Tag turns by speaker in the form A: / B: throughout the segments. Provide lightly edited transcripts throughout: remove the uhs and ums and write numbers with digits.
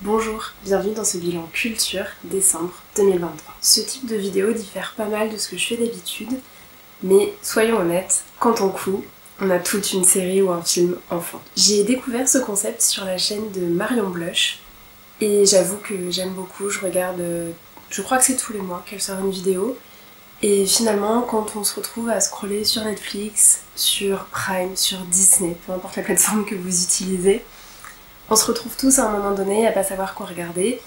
A: Bonjour, bienvenue dans ce bilan culture décembre 2023. Ce type de vidéo diffère pas mal de ce que je fais d'habitude, mais soyons honnêtes, quand on coud, on a toute une série ou un film enfant. J'ai découvert ce concept sur la chaîne de Marion Blush, et j'avoue que j'aime beaucoup, je regarde, je crois que c'est tous les mois qu'elle sort une vidéo, et finalement quand on se retrouve à scroller sur Netflix, sur Prime, sur Disney, peu importe la plateforme que vous utilisez, on se retrouve tous à un moment donné à pas savoir quoi regarder,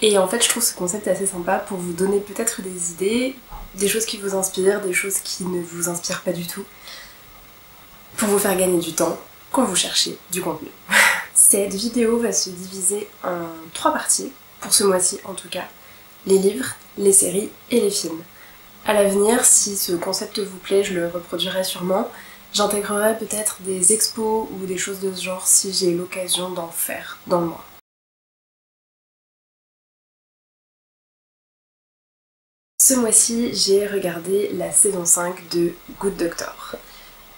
A: et en fait je trouve ce concept assez sympa pour vous donner peut-être des idées, des choses qui vous inspirent, des choses qui ne vous inspirent pas du tout, pour vous faire gagner du temps quand vous cherchez du contenu. Cette vidéo va se diviser en 3 parties, pour ce mois-ci en tout cas, les livres, les séries et les films. À l'avenir, si ce concept vous plaît, je le reproduirai sûrement. J'intégrerai peut-être des expos ou des choses de ce genre si j'ai l'occasion d'en faire dans le mois. Ce mois-ci, j'ai regardé la saison 5 de Good Doctor.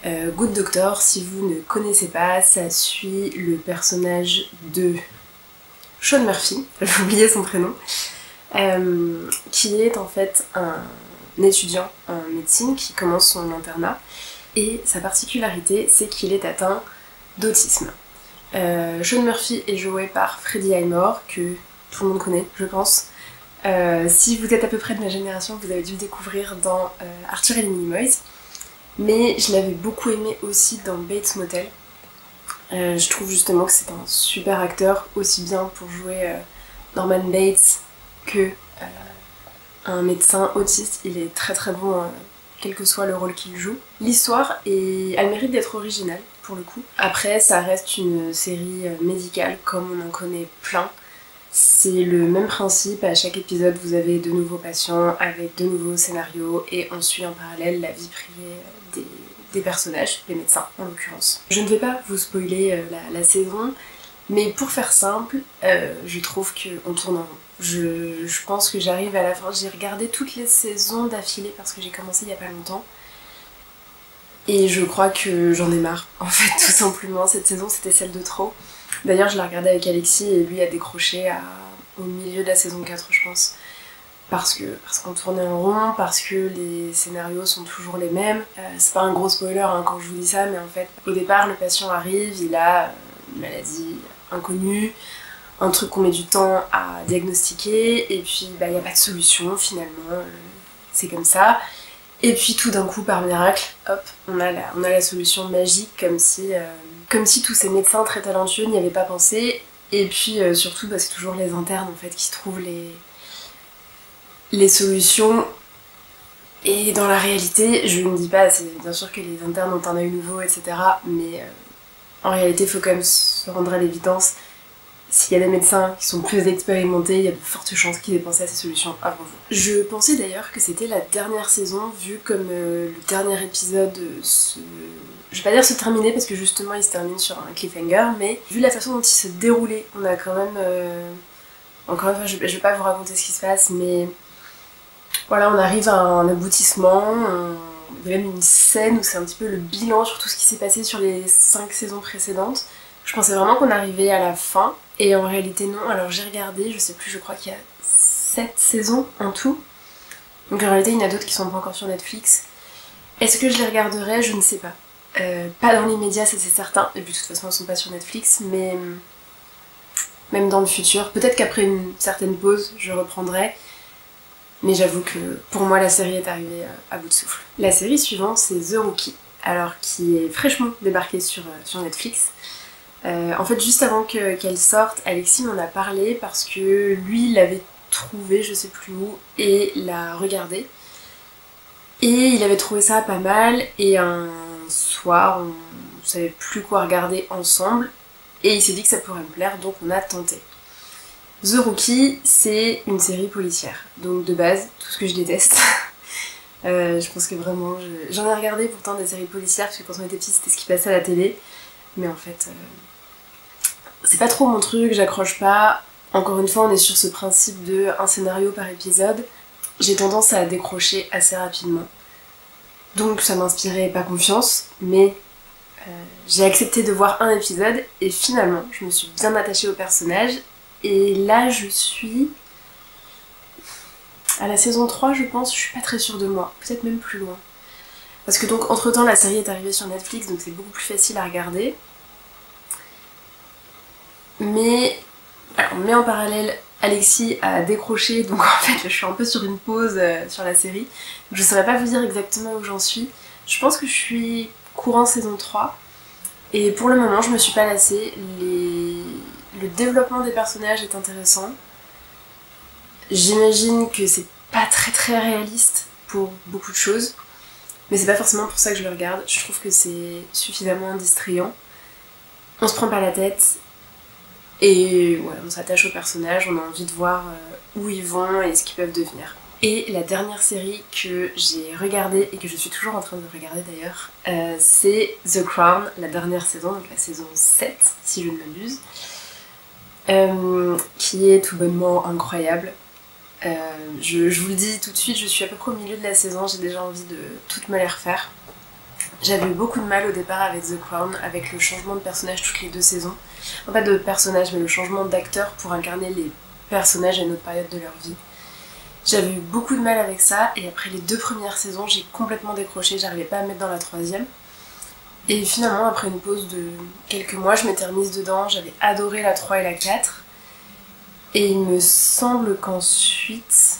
A: Good Doctor, si vous ne connaissez pas, ça suit le personnage de Sean Murphy, j'ai oublié son prénom, qui est en fait un étudiant en médecine qui commence son internat. Et sa particularité, c'est qu'il est atteint d'autisme. Sean Murphy est joué par Freddie Highmore, que tout le monde connaît, je pense. Si vous êtes à peu près de ma génération, vous avez dû le découvrir dans Arthur et les Minimoys. Mais je l'avais beaucoup aimé aussi dans Bates Motel. Je trouve justement que c'est un super acteur, aussi bien pour jouer Norman Bates que un médecin autiste. Il est très très bon quel que soit le rôle qu'il joue. L'histoire, elle mérite d'être originale, pour le coup. Après, ça reste une série médicale, comme on en connaît plein. C'est le même principe, à chaque épisode, vous avez de nouveaux patients, avec de nouveaux scénarios, et on suit en parallèle la vie privée des personnages, les médecins en l'occurrence. Je ne vais pas vous spoiler la saison, mais pour faire simple, je trouve qu'on tourne en rond. Je pense que j'arrive à la fin. J'ai regardé toutes les saisons d'affilée parce que j'ai commencé il y a pas longtemps. Et je crois que j'en ai marre, en fait, tout simplement. Cette saison, c'était celle de trop. D'ailleurs, je l'ai regardée avec Alexis et lui a décroché au milieu de la saison 4, je pense. Parce qu'on tournait en rond, parce que les scénarios sont toujours les mêmes. C'est pas un gros spoiler hein, quand je vous dis ça, mais en fait, au départ, le patient arrive, il a une maladie inconnue, un truc qu'on met du temps à diagnostiquer, et puis il n'y a pas de solution finalement, c'est comme ça. Et puis tout d'un coup, par miracle, hop, on a la solution magique, comme si tous ces médecins très talentueux n'y avaient pas pensé. Et puis surtout, c'est toujours les internes en fait qui trouvent les solutions. Et dans la réalité, je ne dis pas, c'est bien sûr que les internes ont un œil nouveau, etc. Mais en réalité, il faut quand même se rendre à l'évidence. S'il y a des médecins qui sont plus expérimentés, il y a de fortes chances qu'ils aient pensé à ces solutions avant vous. Je pensais d'ailleurs que c'était la dernière saison, vu comme le dernier épisode je vais pas dire se terminer parce que justement il se termine sur un cliffhanger, mais vu la façon dont il se déroulait, on a quand même... Encore une fois, je vais pas vous raconter ce qui se passe, mais... Voilà, on arrive à un aboutissement, il y a même une scène où c'est un petit peu le bilan sur tout ce qui s'est passé sur les 5 saisons précédentes. Je pensais vraiment qu'on arrivait à la fin, et en réalité non. Alors j'ai regardé, je sais plus, je crois qu'il y a 7 saisons en tout. Donc en réalité il y en a d'autres qui sont pas encore sur Netflix. Est-ce que je les regarderai? Je ne sais pas. Pas dans l'immédiat, ça c'est certain, et puis de toute façon elles sont pas sur Netflix, mais même dans le futur. Peut-être qu'après une certaine pause, je reprendrai. Mais j'avoue que pour moi la série est arrivée à bout de souffle. La série suivante c'est The Rookie, alors qui est fraîchement débarquée sur Netflix. En fait juste avant qu'elle sorte, Alexis m'en a parlé parce que lui l'avait trouvée je sais plus où et l'a regardée. Et il avait trouvé ça pas mal et un soir on savait plus quoi regarder ensemble et il s'est dit que ça pourrait me plaire donc on a tenté. The Rookie, c'est une série policière, donc de base, tout ce que je déteste. Je pense que vraiment, j'en ai regardé pourtant des séries policières, parce que quand on était petit, c'était ce qui passait à la télé. Mais en fait, c'est pas trop mon truc, j'accroche pas. Encore une fois, on est sur ce principe de un scénario par épisode. J'ai tendance à décrocher assez rapidement. Donc ça m'inspirait pas confiance, mais j'ai accepté de voir un épisode, et finalement, je me suis bien attachée au personnage. Et là je suis à la saison 3 je pense, je suis pas très sûre de moi, peut-être même plus loin. Parce que donc entre temps la série est arrivée sur Netflix, donc c'est beaucoup plus facile à regarder. Mais en parallèle, Alexis a décroché, donc en fait je suis un peu sur une pause sur la série. Donc je saurais pas vous dire exactement où j'en suis. Je pense que je suis courant saison 3. Et pour le moment je me suis pas lassée. Le développement des personnages est intéressant. J'imagine que c'est pas très très réaliste pour beaucoup de choses. Mais c'est pas forcément pour ça que je le regarde. Je trouve que c'est suffisamment distrayant. On se prend pas la tête. Et ouais, on s'attache aux personnages, on a envie de voir où ils vont et ce qu'ils peuvent devenir. Et la dernière série que j'ai regardée et que je suis toujours en train de regarder d'ailleurs, c'est The Crown, la dernière saison, donc la saison 7 si je ne m'abuse, qui est tout bonnement incroyable. Je vous le dis tout de suite, je suis à peu près au milieu de la saison, j'ai déjà envie de toutes me les refaire. J'avais eu beaucoup de mal au départ avec The Crown, avec le changement de personnage toutes les 2 saisons. Enfin, pas de personnage, mais le changement d'acteur pour incarner les personnages à une autre période de leur vie. J'avais eu beaucoup de mal avec ça, et après les 2 premières saisons, j'ai complètement décroché, j'arrivais pas à me mettre dans la 3e. Et finalement, après une pause de quelques mois, je m'étais remise dedans, j'avais adoré la 3 et la 4. Et il me semble qu'ensuite,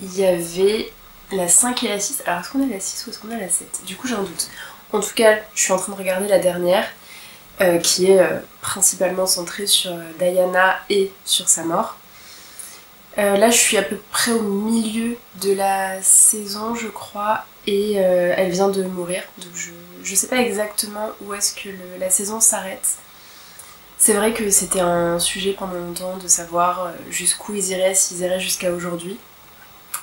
A: il y avait la 5 et la 6. Alors est-ce qu'on a la 6 ou est-ce qu'on a la 7 ? Du coup j'ai un doute. En tout cas, je suis en train de regarder la dernière, qui est principalement centrée sur Diana et sur sa mort. Là je suis à peu près au milieu de la saison je crois, et elle vient de mourir. Donc je sais pas exactement où est-ce que la saison s'arrête. C'est vrai que c'était un sujet pendant longtemps de savoir jusqu'où ils iraient, s'ils iraient jusqu'à aujourd'hui.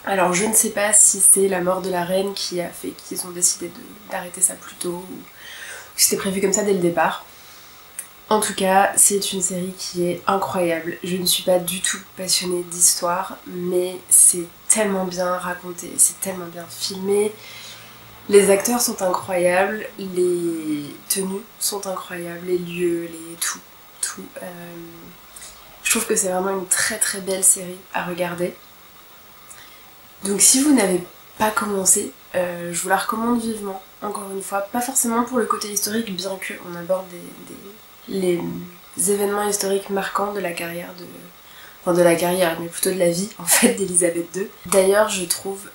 A: Alors je ne sais pas si c'est la mort de la reine qui a fait qu'ils ont décidé d'arrêter ça plus tôt, ou que c'était prévu comme ça dès le départ. En tout cas, c'est une série qui est incroyable. Je ne suis pas du tout passionnée d'histoire, mais c'est tellement bien raconté, c'est tellement bien filmé. Les acteurs sont incroyables, les tenues sont incroyables, les lieux, tout. Je trouve que c'est vraiment une très très belle série à regarder. Donc si vous n'avez pas commencé, je vous la recommande vivement, encore une fois. Pas forcément pour le côté historique, bien qu'on aborde les événements historiques marquants de la carrière Enfin de la carrière, mais plutôt de la vie en fait d'Elisabeth II. D'ailleurs je trouve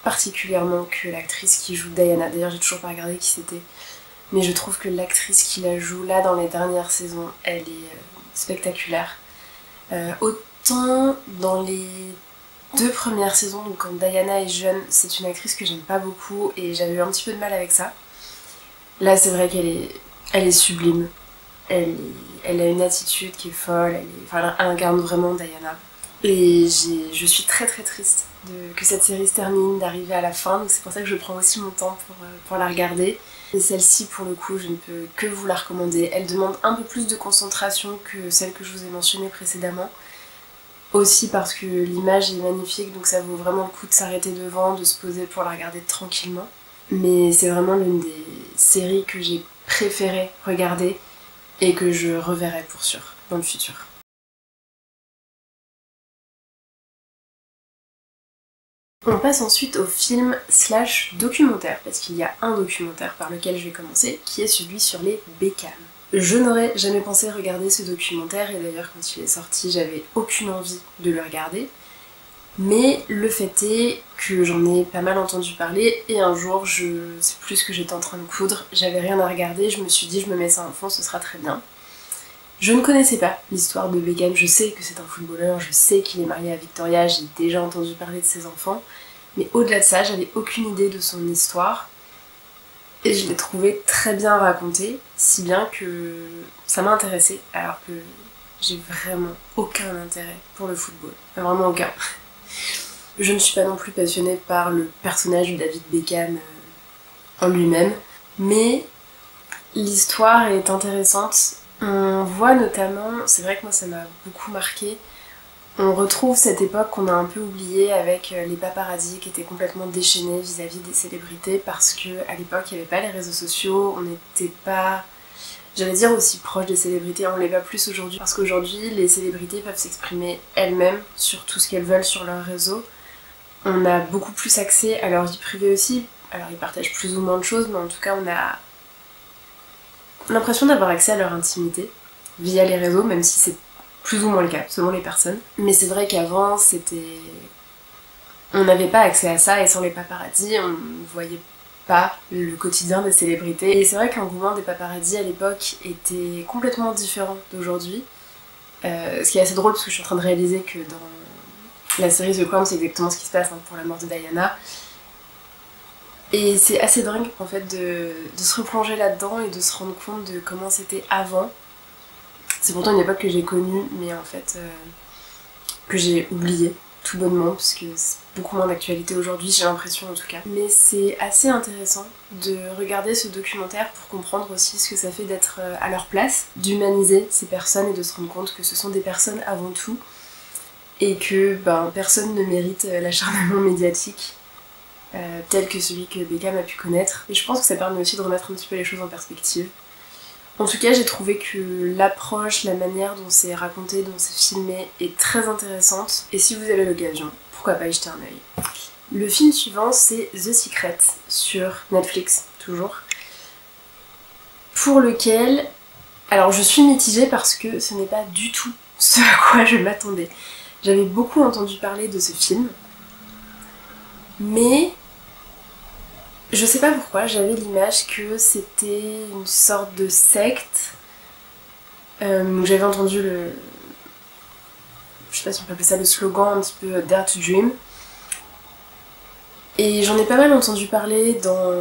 A: particulièrement que l'actrice qui joue Diana, d'ailleurs j'ai toujours pas regardé qui c'était, mais je trouve que l'actrice qui la joue là dans les dernières saisons, elle est spectaculaire. Autant dans les 2 premières saisons, donc quand Diana est jeune, c'est une actrice que j'aime pas beaucoup et j'avais eu un petit peu de mal avec ça. Là c'est vrai elle est sublime, elle a une attitude qui est folle, elle incarne vraiment Diana. Et je suis très très triste que cette série se termine, d'arriver à la fin, donc c'est pour ça que je prends aussi mon temps pour la regarder. Et celle-ci, pour le coup, je ne peux que vous la recommander. Elle demande un peu plus de concentration que celle que je vous ai mentionnée précédemment. Aussi parce que l'image est magnifique, donc ça vaut vraiment le coup de s'arrêter devant, de se poser pour la regarder tranquillement. Mais c'est vraiment l'une des séries que j'ai préféré regarder et que je reverrai pour sûr dans le futur. On passe ensuite au film / documentaire, parce qu'il y a un documentaire par lequel je vais commencer, qui est celui sur les Beckham. Je n'aurais jamais pensé regarder ce documentaire, et d'ailleurs quand il est sorti, j'avais aucune envie de le regarder. Mais le fait est que j'en ai pas mal entendu parler, et un jour, je sais plus ce que j'étais en train de coudre, j'avais rien à regarder, je me suis dit je me mets ça en fond, ce sera très bien. Je ne connaissais pas l'histoire de Beckham, je sais que c'est un footballeur, je sais qu'il est marié à Victoria, j'ai déjà entendu parler de ses enfants, mais au-delà de ça, j'avais aucune idée de son histoire, et je l'ai trouvé très bien raconté, si bien que ça m'a intéressée, alors que j'ai vraiment aucun intérêt pour le football, vraiment aucun. Je ne suis pas non plus passionnée par le personnage de David Beckham en lui-même, mais l'histoire est intéressante. On voit notamment, c'est vrai que moi ça m'a beaucoup marqué, on retrouve cette époque qu'on a un peu oubliée avec les paparazzis qui étaient complètement déchaînés vis-à-vis des célébrités parce qu'à l'époque il n'y avait pas les réseaux sociaux, on n'était pas... j'allais dire aussi proche des célébrités, on l'est pas plus aujourd'hui, parce qu'aujourd'hui les célébrités peuvent s'exprimer elles-mêmes sur tout ce qu'elles veulent sur leur réseau. On a beaucoup plus accès à leur vie privée aussi, alors ils partagent plus ou moins de choses, mais en tout cas on a l'impression d'avoir accès à leur intimité via les réseaux, même si c'est plus ou moins le cas selon les personnes. Mais c'est vrai qu'avant on n'avait pas accès à ça, et sans les paparazzis on ne voyait pas le quotidien des célébrités. Et c'est vrai que l'engouement des paparazzis à l'époque était complètement différent d'aujourd'hui. Ce qui est assez drôle parce que je suis en train de réaliser que dans la série The Crown c'est exactement ce qui se passe pour la mort de Diana. Et c'est assez dingue en fait de se replonger là-dedans et de se rendre compte de comment c'était avant. C'est pourtant une époque que j'ai connue, mais en fait que j'ai oubliée tout bonnement, parce que c'est beaucoup moins d'actualité aujourd'hui, j'ai l'impression en tout cas. Mais c'est assez intéressant de regarder ce documentaire pour comprendre aussi ce que ça fait d'être à leur place, d'humaniser ces personnes et de se rendre compte que ce sont des personnes avant tout, et que personne ne mérite l'acharnement médiatique tel que celui que Beckham a pu connaître. Et je pense que ça permet aussi de remettre un petit peu les choses en perspective. En tout cas, j'ai trouvé que l'approche, la manière dont c'est raconté, dont c'est filmé est très intéressante. Et si vous avez l'occasion, pourquoi pas y jeter un œil. Le film suivant, c'est The Secret, sur Netflix, toujours. Pour lequel... Alors, je suis mitigée parce que ce n'est pas du tout ce à quoi je m'attendais. J'avais beaucoup entendu parler de ce film, mais... je sais pas pourquoi, j'avais l'image que c'était une sorte de secte. J'avais entendu je sais pas si on peut appeler ça le slogan un petit peu Dare to Dream. Et j'en ai pas mal entendu parler dans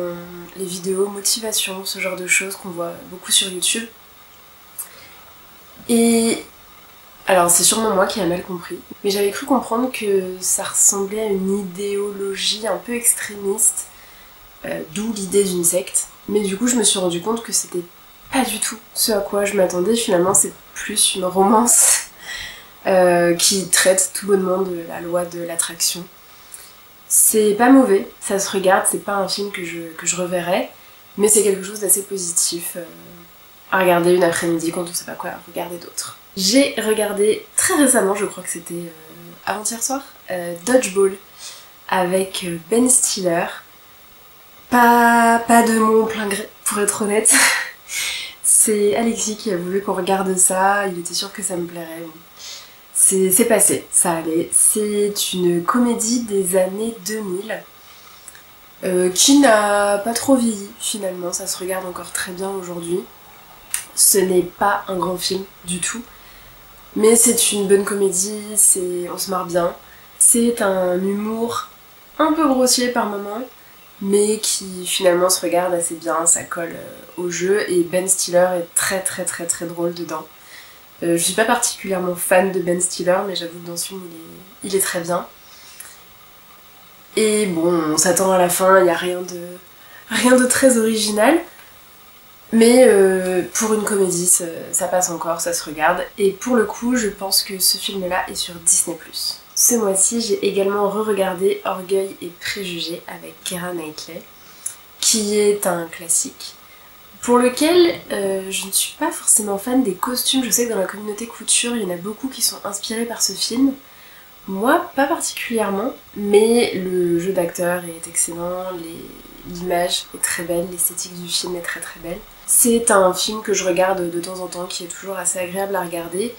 A: les vidéos motivation, ce genre de choses qu'on voit beaucoup sur YouTube. Et alors c'est sûrement moi qui ai mal compris, mais j'avais cru comprendre que ça ressemblait à une idéologie un peu extrémiste, d'où l'idée d'une secte. Mais du coup je me suis rendu compte que c'était pas du tout ce à quoi je m'attendais. Finalement c'est plus une romance qui traite tout bonnement de la loi de l'attraction. C'est pas mauvais, ça se regarde, c'est pas un film que je reverrai, mais c'est quelque chose d'assez positif à regarder une après-midi quand on sait pas quoi regarder d'autre. J'ai regardé très récemment, je crois que c'était avant-hier soir, Dodgeball avec Ben Stiller. Pas de mon plein gré, pour être honnête. C'est Alexis qui a voulu qu'on regarde ça, il était sûr que ça me plairait. C'est passé, ça allait. C'est une comédie des années 2000 qui n'a pas trop vieilli finalement, ça se regarde encore très bien aujourd'hui. Ce n'est pas un grand film du tout, mais c'est une bonne comédie, on se marre bien. C'est un humour un peu grossier par moments, mais qui finalement se regarde assez bien, ça colle au jeu, et Ben Stiller est très très très très drôle dedans. Je suis pas particulièrement fan de Ben Stiller, mais j'avoue que dans ce film il est très bien. Et bon, on s'attend à la fin, il n'y a rien de très original, mais pour une comédie ça passe encore, ça se regarde. Et pour le coup, je pense que ce film-là est sur Disney+. Ce mois-ci, j'ai également re-regardé Orgueil et Préjugés avec Keira Knightley, qui est un classique, pour lequel je ne suis pas forcément fan des costumes. Je sais que dans la communauté couture, il y en a beaucoup qui sont inspirés par ce film. Moi, pas particulièrement, mais le jeu d'acteur est excellent, l'image est très belle, l'esthétique du film est très très belle. C'est un film que je regarde de temps en temps, qui est toujours assez agréable à regarder,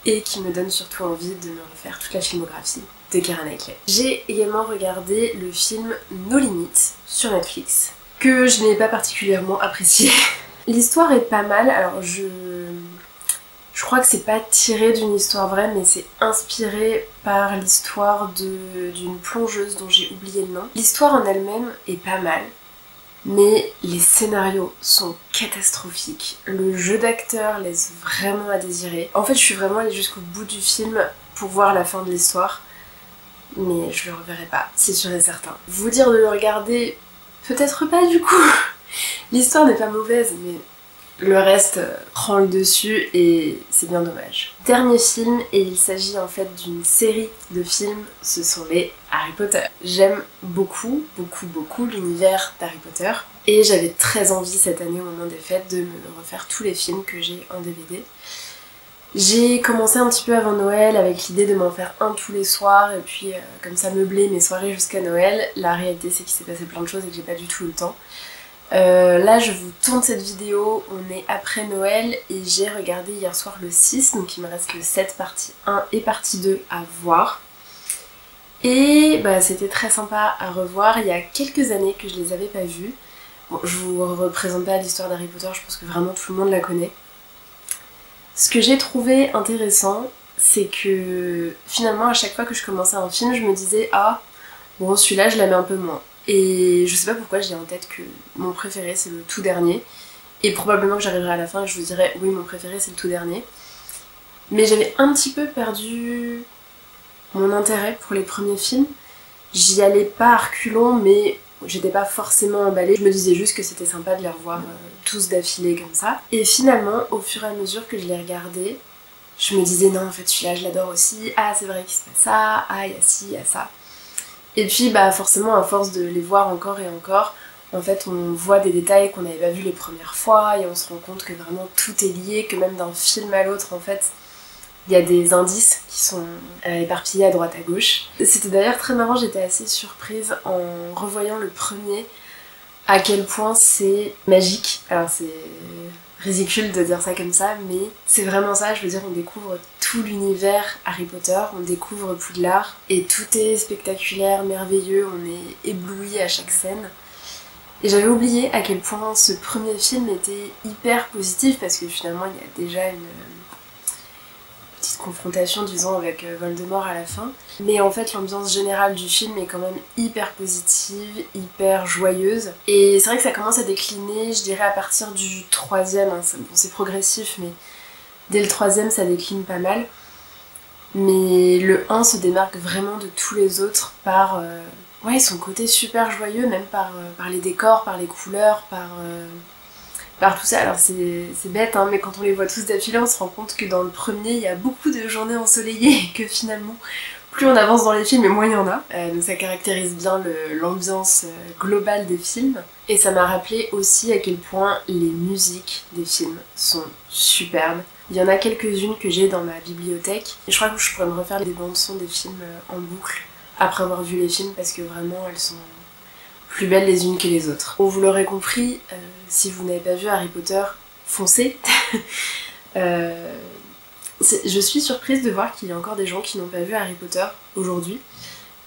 A: et qui me donne surtout envie de me refaire toute la filmographie de Keira Knightley. J'ai également regardé le film No Limits sur Netflix, que je n'ai pas particulièrement apprécié. L'histoire est pas mal, alors je crois que c'est pas tiré d'une histoire vraie, mais c'est inspiré par l'histoire d'une plongeuse dont j'ai oublié le nom. L'histoire en elle-même est pas mal, mais les scénarios sont catastrophiques. Le jeu d'acteur laisse vraiment à désirer. En fait, je suis vraiment allée jusqu'au bout du film pour voir la fin de l'histoire, mais je le reverrai pas, c'est sûr et certain. Vous dire de le regarder, peut-être pas du coup. L'histoire n'est pas mauvaise, mais le reste prend le dessus et c'est bien dommage. Dernier film, et il s'agit en fait d'une série de films, ce sont les Harry Potter. J'aime beaucoup l'univers d'Harry Potter et j'avais très envie cette année au moment des fêtes de me refaire tous les films que j'ai en DVD. J'ai commencé un petit peu avant Noël avec l'idée de m'en faire un tous les soirs et puis comme ça meubler mes soirées jusqu'à Noël. La réalité c'est qu'il s'est passé plein de choses et que j'ai pas du tout eu le temps. Là je vous tourne cette vidéo, on est après Noël et j'ai regardé hier soir le 6, donc il me reste le 7 partie 1 et partie 2 à voir. Et bah, c'était très sympa à revoir, il y a quelques années que je les avais pas vus. Bon, je vous représente pas l'histoire d'Harry Potter, je pense que vraiment tout le monde la connaît. Ce que j'ai trouvé intéressant, c'est que finalement à chaque fois que je commençais un film, je me disais ah bon celui-là je l'aimais un peu moins. Et je sais pas pourquoi j'ai en tête que mon préféré c'est le tout dernier. Et probablement que j'arriverai à la fin et je vous dirai oui mon préféré c'est le tout dernier. Mais j'avais un petit peu perdu mon intérêt pour les premiers films. J'y allais pas à reculons mais j'étais pas forcément emballée. Je me disais juste que c'était sympa de les revoir tous d'affilée comme ça. Et finalement au fur et à mesure que je les regardais, je me disais non en fait celui-là je l'adore aussi. Ah c'est vrai qu'il se passe ça, ah il y a ci, il y a ça. Et puis bah forcément à force de les voir encore et encore, en fait on voit des détails qu'on n'avait pas vus les premières fois et on se rend compte que vraiment tout est lié, que même d'un film à l'autre en fait il y a des indices qui sont éparpillés à droite à gauche. C'était d'ailleurs très marrant, j'étais assez surprise en revoyant le premier à quel point c'est magique. Alors c'est ridicule de dire ça comme ça, mais c'est vraiment ça, je veux dire, on découvre tout l'univers Harry Potter, on découvre Poudlard, et tout est spectaculaire, merveilleux, on est ébloui à chaque scène. Et j'avais oublié à quel point ce premier film était hyper positif, parce que finalement il y a déjà une petite confrontation, disons, avec Voldemort à la fin. Mais en fait, l'ambiance générale du film est quand même hyper positive, hyper joyeuse. Et c'est vrai que ça commence à décliner, je dirais, à partir du troisième. Hein. Bon, c'est progressif, mais dès le troisième, ça décline pas mal. Mais le 1 se démarque vraiment de tous les autres par ouais, son côté super joyeux, même par les décors, par les couleurs, par tout ça. Alors c'est bête hein, mais quand on les voit tous d'affilée on se rend compte que dans le premier il y a beaucoup de journées ensoleillées et que finalement plus on avance dans les films et moins il y en a. Donc ça caractérise bien l'ambiance globale des films. Et ça m'a rappelé aussi à quel point les musiques des films sont superbes. Il y en a quelques-unes que j'ai dans ma bibliothèque et je crois que je pourrais me refaire des bandes son des films en boucle après avoir vu les films parce que vraiment elles sont plus belles les unes que les autres. Bon, vous l'aurez compris, si vous n'avez pas vu Harry Potter, foncez. Je suis surprise de voir qu'il y a encore des gens qui n'ont pas vu Harry Potter aujourd'hui.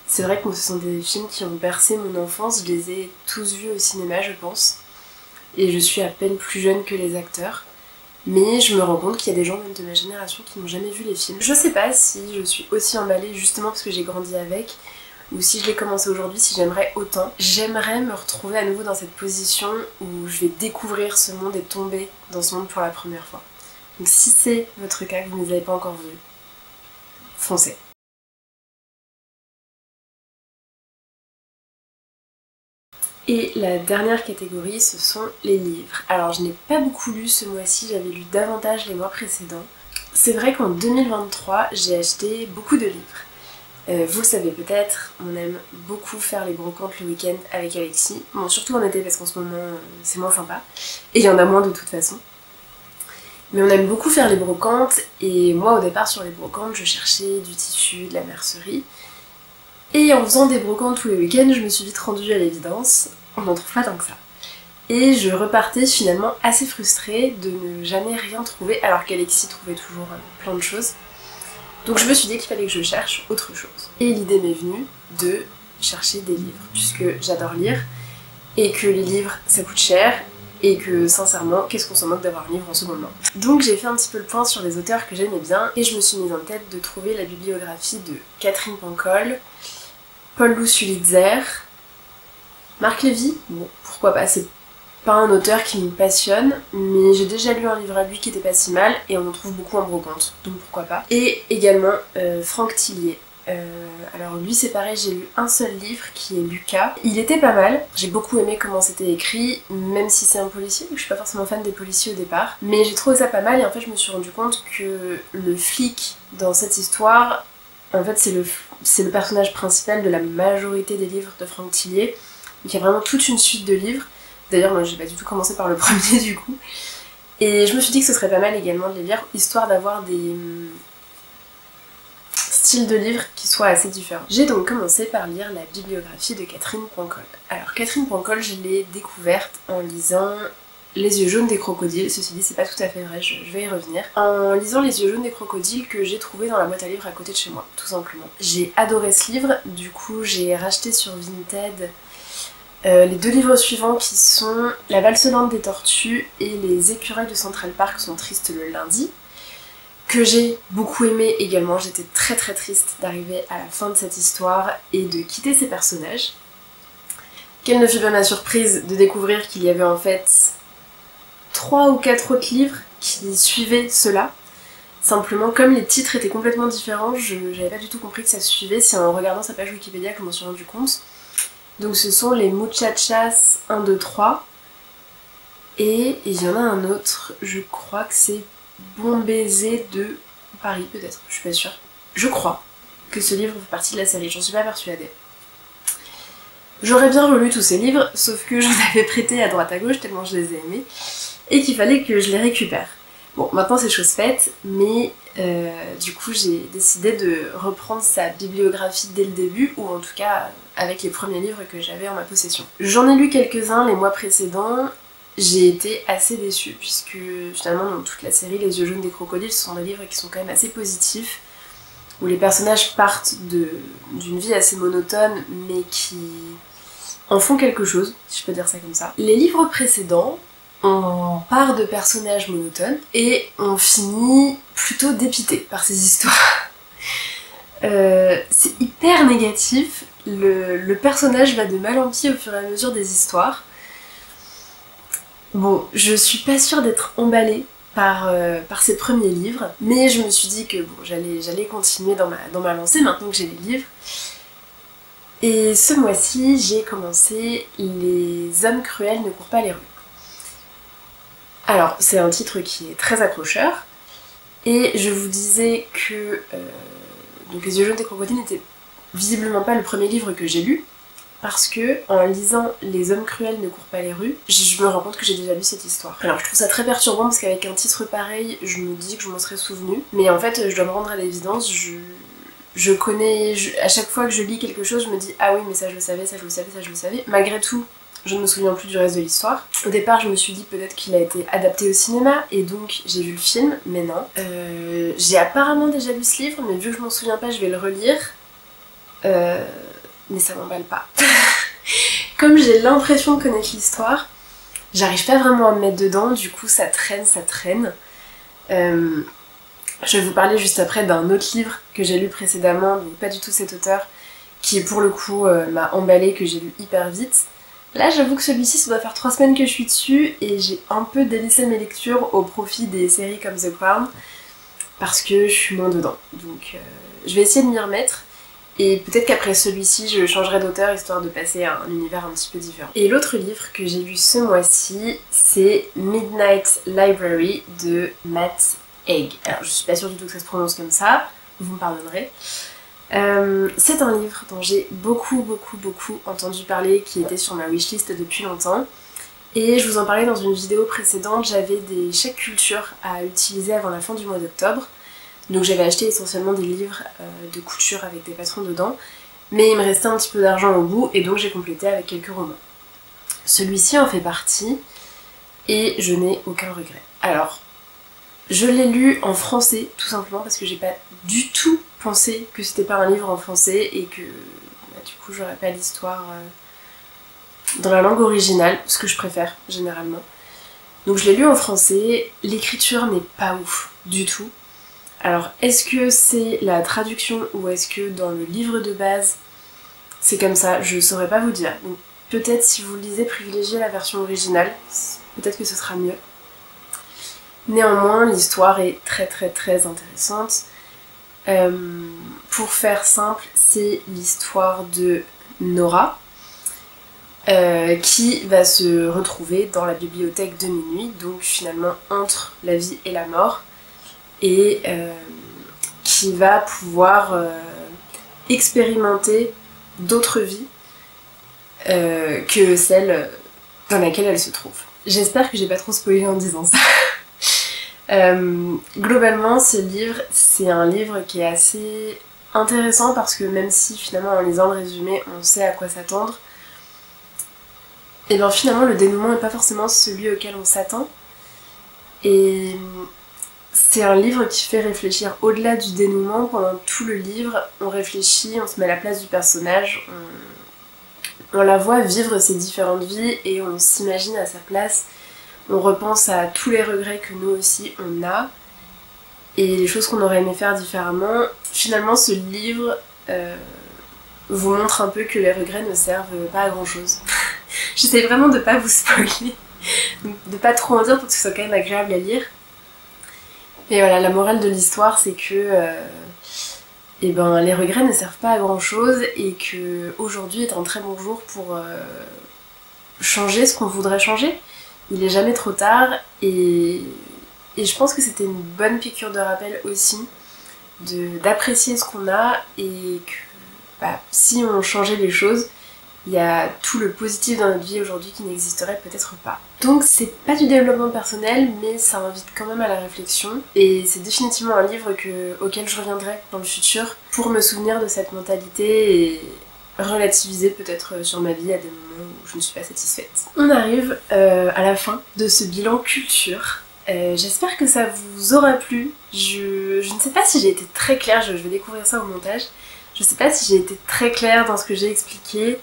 A: C'est vrai que ce sont des films qui ont bercé mon enfance, je les ai tous vus au cinéma je pense. Et je suis à peine plus jeune que les acteurs. Mais je me rends compte qu'il y a des gens même de ma génération qui n'ont jamais vu les films. Je sais pas si je suis aussi emballée justement parce que j'ai grandi avec, ou si je l'ai commencé aujourd'hui, si j'aimerais autant. J'aimerais me retrouver à nouveau dans cette position où je vais découvrir ce monde et tomber dans ce monde pour la première fois. Donc si c'est votre cas, que vous ne les avez pas encore vus, foncez. Et la dernière catégorie, ce sont les livres. Alors je n'ai pas beaucoup lu ce mois-ci, j'avais lu davantage les mois précédents. C'est vrai qu'en 2023, j'ai acheté beaucoup de livres. Vous le savez peut-être, on aime beaucoup faire les brocantes le week-end avec Alexis. Bon, surtout en été parce qu'en ce moment c'est moins sympa. Et il y en a moins de toute façon. Mais on aime beaucoup faire les brocantes et moi au départ sur les brocantes je cherchais du tissu, de la mercerie. Et en faisant des brocantes tous les week-ends, je me suis vite rendue à l'évidence, on n'en trouve pas tant que ça. Et je repartais finalement assez frustrée de ne jamais rien trouver alors qu'Alexis trouvait toujours plein de choses. Donc je me suis dit qu'il fallait que je cherche autre chose. Et l'idée m'est venue de chercher des livres, puisque j'adore lire, et que les livres ça coûte cher, et que sincèrement, qu'est-ce qu'on s'en moque d'avoir un livre en seconde main. Donc j'ai fait un petit peu le point sur les auteurs que j'aimais bien, et je me suis mise en tête de trouver la bibliographie de Catherine Pancol, Paul Sulitzer, Marc Lévy, bon pourquoi pas, c'est pas un auteur qui me passionne, mais j'ai déjà lu un livre à lui qui était pas si mal, et on en trouve beaucoup en brocante, donc pourquoi pas. Et également Franck Tillier, Alors lui c'est pareil, j'ai lu un seul livre qui est Lucas. Il était pas mal, j'ai beaucoup aimé comment c'était écrit, même si c'est un policier, je suis pas forcément fan des policiers au départ. Mais j'ai trouvé ça pas mal et en fait je me suis rendu compte que le flic dans cette histoire, en fait c'est le personnage principal de la majorité des livres de Franck Tillier. Donc il y a vraiment toute une suite de livres. D'ailleurs moi j'ai pas du tout commencé par le premier du coup. Et je me suis dit que ce serait pas mal également de les lire, histoire d'avoir des styles de livres qui soient assez différents. J'ai donc commencé par lire la bibliographie de Catherine Pancol. Alors Catherine Pancol, je l'ai découverte en lisant Les yeux jaunes des crocodiles. Ceci dit, c'est pas tout à fait vrai, je vais y revenir. En lisant Les yeux jaunes des crocodiles que j'ai trouvé dans la boîte à livres à côté de chez moi, tout simplement. J'ai adoré ce livre, du coup j'ai racheté sur Vinted les 2 livres suivants qui sont La valse lente des tortues et Les écureuils de Central Park sont tristes le lundi, que j'ai beaucoup aimé également. J'étais très très triste d'arriver à la fin de cette histoire et de quitter ces personnages. Quelle ne fut pas ma surprise de découvrir qu'il y avait en fait 3 ou 4 autres livres qui suivaient ceux-là. Simplement, comme les titres étaient complètement différents, j'avais pas du tout compris que ça se suivait. C'est en regardant sa page Wikipédia que je m'en suis rendu compte. Donc ce sont les Muchachas 1, 2, 3. Et il y en a un autre, je crois que c'est Bon baiser de Paris, peut-être, je suis pas sûre. Je crois que ce livre fait partie de la série, j'en suis pas persuadée. J'aurais bien relu tous ces livres, sauf que j'en avais prêté à droite à gauche tellement je les ai aimés, et qu'il fallait que je les récupère. Bon, maintenant c'est chose faite, mais du coup j'ai décidé de reprendre sa bibliographie dès le début, ou en tout cas avec les premiers livres que j'avais en ma possession. J'en ai lu quelques-uns les mois précédents. J'ai été assez déçue, puisque finalement dans toute la série Les yeux jaunes des crocodiles, ce sont des livres qui sont quand même assez positifs, où les personnages partent d'une vie assez monotone, mais qui en font quelque chose, si je peux dire ça comme ça. Les livres précédents, on part de personnages monotones, et on finit plutôt dépité par ces histoires. C'est hyper négatif, le personnage va de mal en pis au fur et à mesure des histoires. Bon, je suis pas sûre d'être emballée par ces premiers livres, mais je me suis dit que bon, j'allais continuer dans ma lancée maintenant que j'ai les livres. Et ce mois-ci, j'ai commencé Les hommes cruels ne courent pas les rues. Alors, c'est un titre qui est très accrocheur, et je vous disais que donc Les yeux jaunes des crocodiles n'était visiblement pas le premier livre que j'ai lu, parce que en lisant Les hommes cruels ne courent pas les rues, je me rends compte que j'ai déjà lu cette histoire. Alors je trouve ça très perturbant parce qu'avec un titre pareil, je me dis que je m'en serais souvenu, mais en fait je dois me rendre à l'évidence, je connais, à chaque fois que je lis quelque chose, je me dis ah oui mais ça je le savais, ça je le savais, ça je le savais. Malgré tout, je ne me souviens plus du reste de l'histoire. Au départ je me suis dit peut-être qu'il a été adapté au cinéma et donc j'ai vu le film, mais non. J'ai apparemment déjà lu ce livre, mais vu que je m'en souviens pas, je vais le relire. Mais ça m'emballe pas. Comme j'ai l'impression de connaître l'histoire, j'arrive pas vraiment à me mettre dedans, du coup ça traîne, ça traîne. Je vais vous parler juste après d'un autre livre que j'ai lu précédemment, donc pas du tout cet auteur, qui pour le coup m'a emballé, que j'ai lu hyper vite. Là j'avoue que celui-ci, ça doit faire 3 semaines que je suis dessus, et j'ai un peu délaissé mes lectures au profit des séries comme The Crown, parce que je suis moins dedans. Donc je vais essayer de m'y remettre. Et peut-être qu'après celui-ci, je changerai d'auteur, histoire de passer à un univers un petit peu différent. Et l'autre livre que j'ai lu ce mois-ci, c'est Midnight Library de Matt Haig. Alors je suis pas sûre du tout que ça se prononce comme ça, vous me pardonnerez. C'est un livre dont j'ai beaucoup entendu parler, qui était sur ma wishlist depuis longtemps. Et je vous en parlais dans une vidéo précédente, j'avais des chèques culture à utiliser avant la fin du mois d'octobre. Donc j'avais acheté essentiellement des livres de couture avec des patrons dedans, mais il me restait un petit peu d'argent au bout et donc j'ai complété avec quelques romans. Celui-ci en fait partie et je n'ai aucun regret. Alors, je l'ai lu en français tout simplement parce que j'ai pas du tout pensé que c'était pas un livre en français et que du coup j'aurais pas l'histoire dans la langue originale, ce que je préfère généralement. Donc je l'ai lu en français, l'écriture n'est pas ouf du tout. Alors, est-ce que c'est la traduction ou est-ce que dans le livre de base, c'est comme ça? Je saurais pas vous dire. Donc, peut-être si vous le lisez, privilégiez la version originale. Peut-être que ce sera mieux. Néanmoins, l'histoire est très intéressante. Pour faire simple, c'est l'histoire de Nora qui va se retrouver dans la bibliothèque de minuit, donc finalement entre la vie et la mort, et qui va pouvoir expérimenter d'autres vies que celle dans laquelle elle se trouve. J'espère que j'ai pas trop spoilé en disant ça. Globalement, ce livre, c'est un livre qui est assez intéressant parce que même si finalement en lisant le résumé on sait à quoi s'attendre, et bien finalement le dénouement n'est pas forcément celui auquel on s'attend. Et c'est un livre qui fait réfléchir au-delà du dénouement. Pendant tout le livre, on réfléchit, on se met à la place du personnage, on la voit vivre ses différentes vies et on s'imagine à sa place. On repense à tous les regrets que nous aussi on a et les choses qu'on aurait aimé faire différemment. Finalement, ce livre vous montre un peu que les regrets ne servent pas à grand chose. J'essaie vraiment de pas vous spoiler, de pas trop en dire pour que ce soit quand même agréable à lire. Et voilà, la morale de l'histoire, c'est que les regrets ne servent pas à grand chose et que aujourd'hui est un très bon jour pour changer ce qu'on voudrait changer. Il est jamais trop tard et je pense que c'était une bonne piqûre de rappel aussi d'apprécier ce qu'on a et que si on changeait les choses, il y a tout le positif dans notre vie aujourd'hui qui n'existerait peut-être pas. Donc c'est pas du développement personnel, mais ça invite quand même à la réflexion et c'est définitivement un livre auquel je reviendrai dans le futur pour me souvenir de cette mentalité et relativiser peut-être sur ma vie à des moments où je ne suis pas satisfaite. On arrive à la fin de ce bilan culture. J'espère que ça vous aura plu. Je ne sais pas si j'ai été très claire, je vais découvrir ça au montage. Je sais pas si j'ai été très claire dans ce que j'ai expliqué.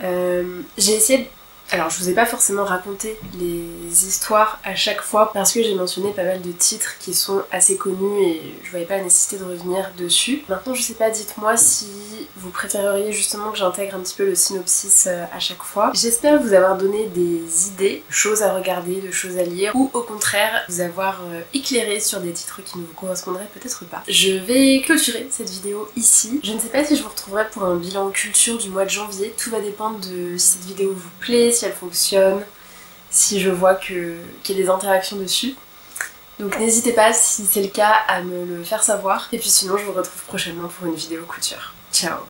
A: J'ai essayé Alors je vous ai pas forcément raconté les histoires à chaque fois parce que j'ai mentionné pas mal de titres qui sont assez connus et je voyais pas la nécessité de revenir dessus. Maintenant je sais pas, dites-moi si vous préféreriez justement que j'intègre un petit peu le synopsis à chaque fois. J'espère vous avoir donné des idées, de choses à regarder, de choses à lire ou au contraire vous avoir éclairé sur des titres qui ne vous correspondraient peut-être pas. Je vais clôturer cette vidéo ici. Je ne sais pas si je vous retrouverai pour un bilan culture du mois de janvier. Tout va dépendre de si cette vidéo vous plaît, si elle fonctionne, si je vois qu'il y a des interactions dessus. Donc n'hésitez pas, si c'est le cas, à me le faire savoir. Et puis sinon, je vous retrouve prochainement pour une vidéo couture. Ciao!